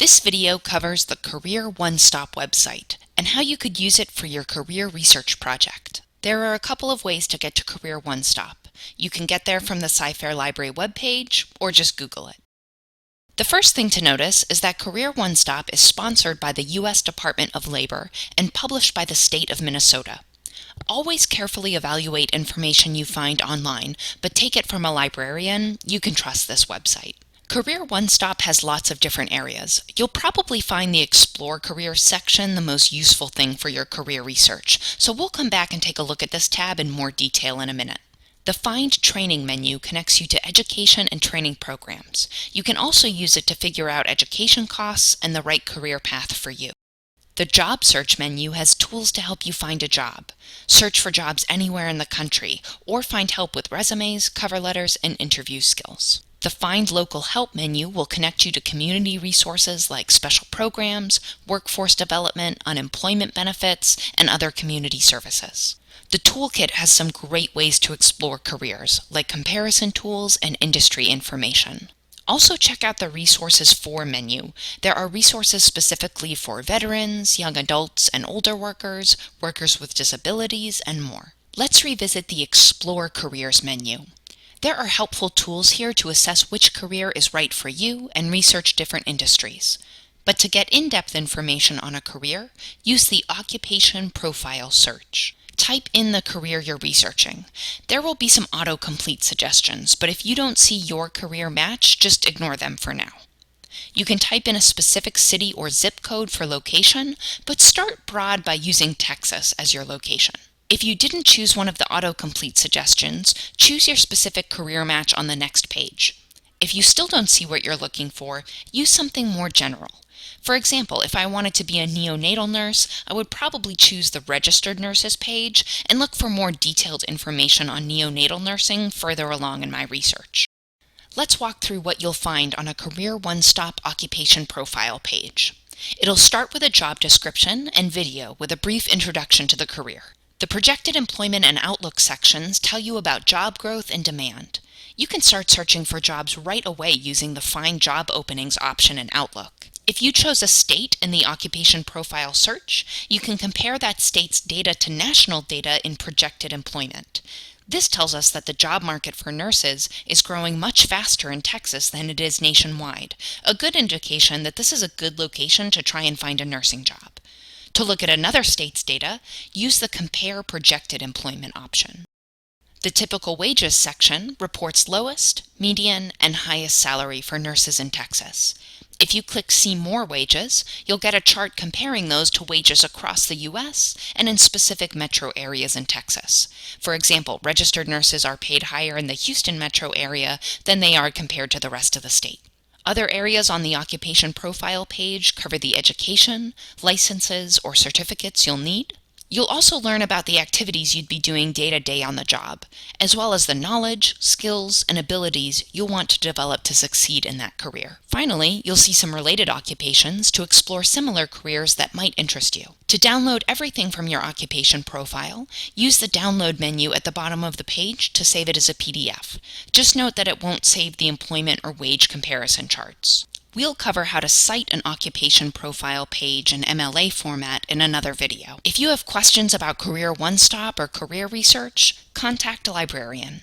This video covers the CareerOneStop website and how you could use it for your career research project. There are a couple of ways to get to CareerOneStop. You can get there from the Sci-Fair Library webpage or just Google it. The first thing to notice is that CareerOneStop is sponsored by the U.S. Department of Labor and published by the state of Minnesota. Always carefully evaluate information you find online, but take it from a librarian. You can trust this website. CareerOneStop has lots of different areas. You'll probably find the Explore Careers section the most useful thing for your career research, so we'll come back and take a look at this tab in more detail in a minute. The Find Training menu connects you to education and training programs. You can also use it to figure out education costs and the right career path for you. The Job Search menu has tools to help you find a job. Search for jobs anywhere in the country, or find help with resumes, cover letters, and interview skills. The Find Local Help menu will connect you to community resources like special programs, workforce development, unemployment benefits, and other community services. The Toolkit has some great ways to explore careers, like comparison tools and industry information. Also check out the Resources For menu. There are resources specifically for veterans, young adults and older workers, workers with disabilities, and more. Let's revisit the Explore Careers menu. There are helpful tools here to assess which career is right for you and research different industries. But to get in-depth information on a career, use the Occupation Profile search. Type in the career you're researching. There will be some autocomplete suggestions, but if you don't see your career match, just ignore them for now. You can type in a specific city or zip code for location, but start broad by using Texas as your location. If you didn't choose one of the autocomplete suggestions, choose your specific career match on the next page. If you still don't see what you're looking for, use something more general. For example, if I wanted to be a neonatal nurse, I would probably choose the Registered Nurses page and look for more detailed information on neonatal nursing further along in my research. Let's walk through what you'll find on a CareerOneStop occupation profile page. It'll start with a job description and video with a brief introduction to the career. The Projected Employment and Outlook sections tell you about job growth and demand. You can start searching for jobs right away using the Find Job Openings option in Outlook. If you chose a state in the Occupation Profile search, you can compare that state's data to national data in projected employment. This tells us that the job market for nurses is growing much faster in Texas than it is nationwide, a good indication that this is a good location to try and find a nursing job. To look at another state's data, use the Compare Projected Employment option. The Typical Wages section reports lowest, median, and highest salary for nurses in Texas. If you click See More Wages, you'll get a chart comparing those to wages across the U.S. and in specific metro areas in Texas. For example, registered nurses are paid higher in the Houston metro area than they are compared to the rest of the state. Other areas on the Occupation Profile page cover the education, licenses, or certificates you'll need. You'll also learn about the activities you'd be doing day-to-day on the job, as well as the knowledge, skills, and abilities you'll want to develop to succeed in that career. Finally, you'll see some related occupations to explore similar careers that might interest you. To download everything from your occupation profile, use the Download menu at the bottom of the page to save it as a PDF. Just note that it won't save the employment or wage comparison charts. We'll cover how to cite an occupation profile page in MLA format in another video. If you have questions about CareerOneStop or career research, contact a librarian.